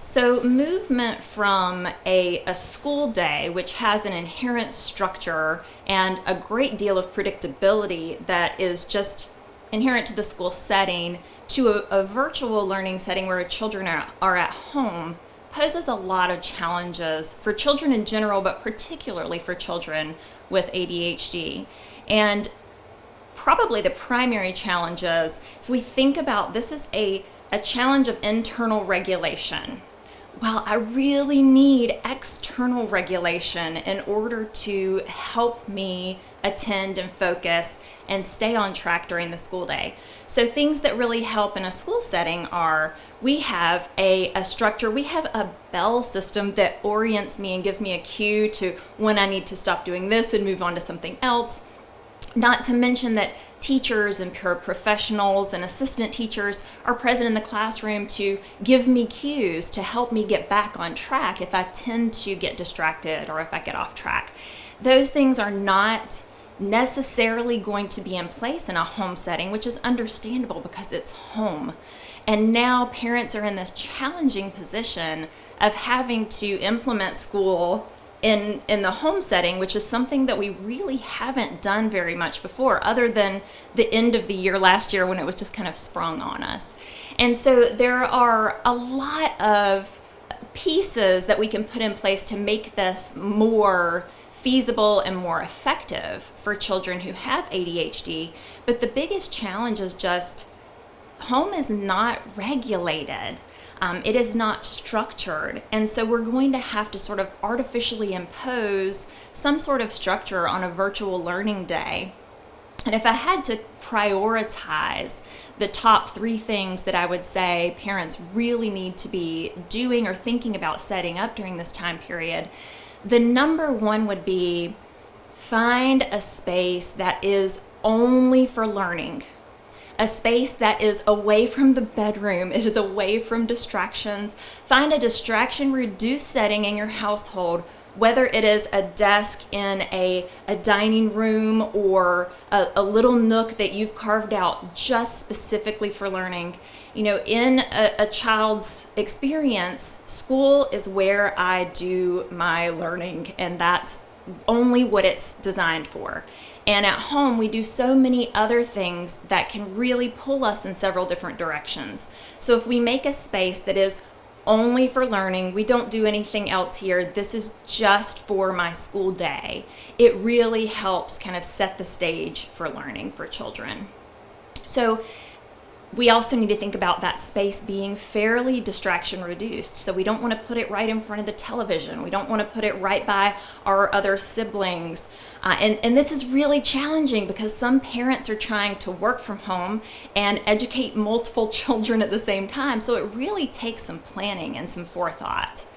So movement from a school day, which has an inherent structure and a great deal of predictability that is just inherent to the school setting, to a virtual learning setting where children are at home, poses a lot of challenges for children in general, but particularly for children with ADHD. And probably the primary challenge is, if we think about this is a challenge of internal regulation. Well, I really need external regulation in order to help me attend and focus and stay on track during the school day. So things that really help in a school setting are, we have a structure, we have a bell system that orients me and gives me a cue to when I need to stop doing this and move on to something else. Not to mention that teachers and paraprofessionals and assistant teachers are present in the classroom to give me cues to help me get back on track if I tend to get distracted or if I get off track. Those things are not necessarily going to be in place in a home setting, which is understandable because it's home. And now parents are in this challenging position of having to implement school in the home setting, which is something that we really haven't done very much before, other than the end of the year last year when it was just kind of sprung on us. And so there are a lot of pieces that we can put in place to make this more feasible and more effective for children who have ADHD. But the biggest challenge is just home is not regulated. It is not structured. And so we're going to have to sort of artificially impose some sort of structure on a virtual learning day. And if I had to prioritize the top 3 things that I would say parents really need to be doing or thinking about setting up during this time period, the number 1 would be find a space that is only for learning. A space that is away from the bedroom, it is away from distractions. Find a distraction-reduced setting in your household, whether it is a desk in a dining room or a little nook that you've carved out just specifically for learning. You know, in a child's experience, school is where I do my learning, and that's only what it's designed for. And at home, we do so many other things that can really pull us in several different directions. So if we make a space that is only for learning, we don't do anything else here, this is just for my school day, it really helps kind of set the stage for learning for children. So we also need to think about that space being fairly distraction reduced. So we don't want to put it right in front of the television. We don't want to put it right by our other siblings. And this is really challenging because some parents are trying to work from home and educate multiple children at the same time. So it really takes some planning and some forethought.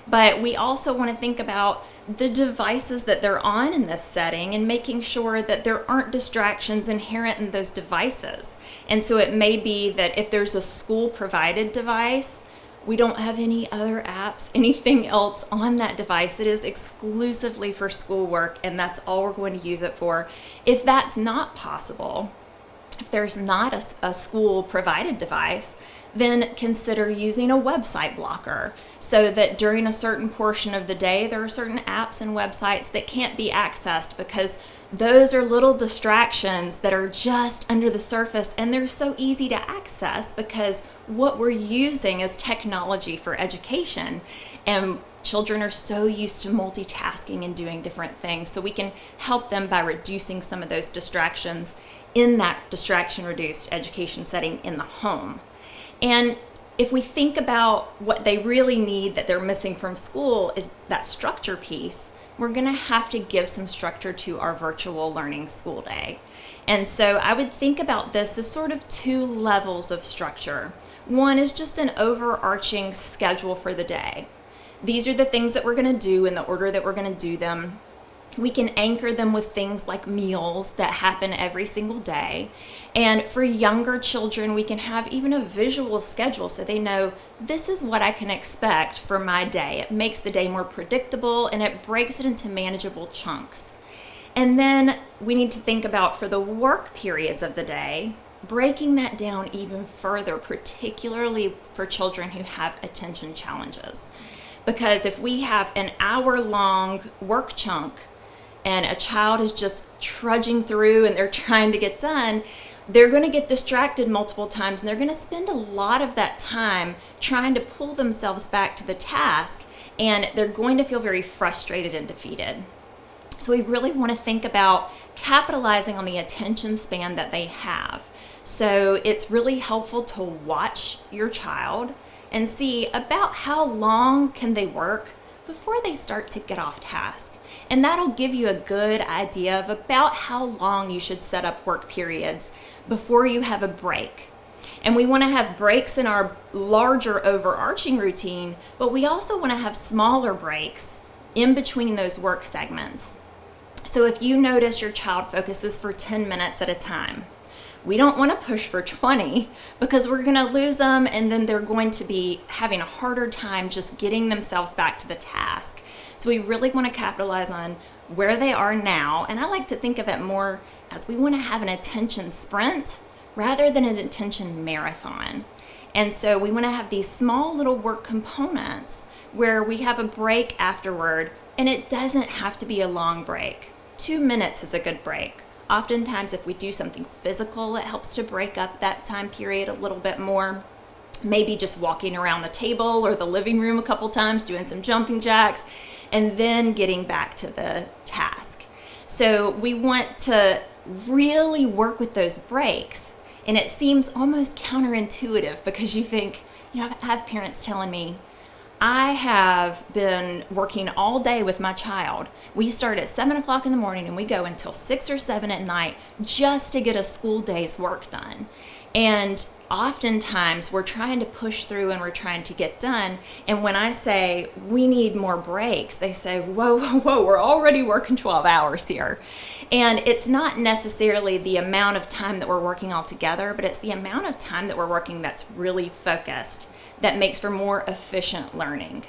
But we also want to think about the devices that they're on in this setting and making sure that there aren't distractions inherent in those devices. And so it may be that if there's a school-provided device, we don't have any other apps, anything else on that device. It is exclusively for schoolwork, and that's all we're going to use it for. If that's not possible, if there's not a school-provided device, then consider using a website blocker so that during a certain portion of the day, there are certain apps and websites that can't be accessed because those are little distractions that are just under the surface, and they're so easy to access because what we're using is technology for education, and children are so used to multitasking and doing different things. So we can help them by reducing some of those distractions in that distraction-reduced education setting in the home. And if we think about what they really need that they're missing from school is that structure piece, we're going to have to give some structure to our virtual learning school day. And so I would think about this as sort of 2 levels of structure. One is just an overarching schedule for the day. These are the things that we're going to do in the order that we're going to do them. We can anchor them with things like meals that happen every single day. And for younger children, we can have even a visual schedule so they know this is what I can expect for my day. It makes the day more predictable and it breaks it into manageable chunks. And then we need to think about for the work periods of the day, breaking that down even further, particularly for children who have attention challenges. Because if we have an hour-long work chunk and a child is just trudging through and they're trying to get done, they're going to get distracted multiple times, and they're going to spend a lot of that time trying to pull themselves back to the task, and they're going to feel very frustrated and defeated. So we really want to think about capitalizing on the attention span that they have. So it's really helpful to watch your child and see about how long can they work before they start to get off task. And that'll give you a good idea of about how long you should set up work periods before you have a break. And we want to have breaks in our larger overarching routine, but we also want to have smaller breaks in between those work segments. So if you notice your child focuses for 10 minutes at a time, we don't want to push for 20 because we're going to lose them, and then they're going to be having a harder time just getting themselves back to the task. So we really want to capitalize on where they are now, and I like to think of it more as we want to have an attention sprint rather than an attention marathon. And so we want to have these small little work components where we have a break afterward, and it doesn't have to be a long break. 2 minutes is a good break. Oftentimes, if we do something physical, it helps to break up that time period a little bit more. Maybe just walking around the table or the living room a couple times, doing some jumping jacks, and then getting back to the task. So we want to really work with those breaks. And it seems almost counterintuitive because you think, I have parents telling me, I have been working all day with my child. We start at 7 o'clock in the morning and we go until 6 or 7 at night just to get a school day's work done. And oftentimes we're trying to push through and we're trying to get done. And when I say we need more breaks, they say, whoa, we're already working 12 hours here. And it's not necessarily the amount of time that we're working all together, but it's the amount of time that we're working that's really focused that makes for more efficient learning.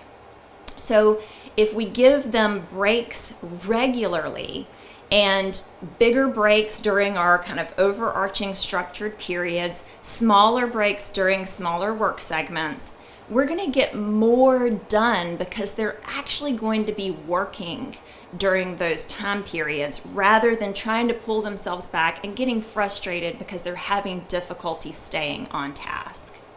So if we give them breaks regularly and bigger breaks during our kind of overarching structured periods, smaller breaks during smaller work segments, we're going to get more done because they're actually going to be working during those time periods rather than trying to pull themselves back and getting frustrated because they're having difficulty staying on task.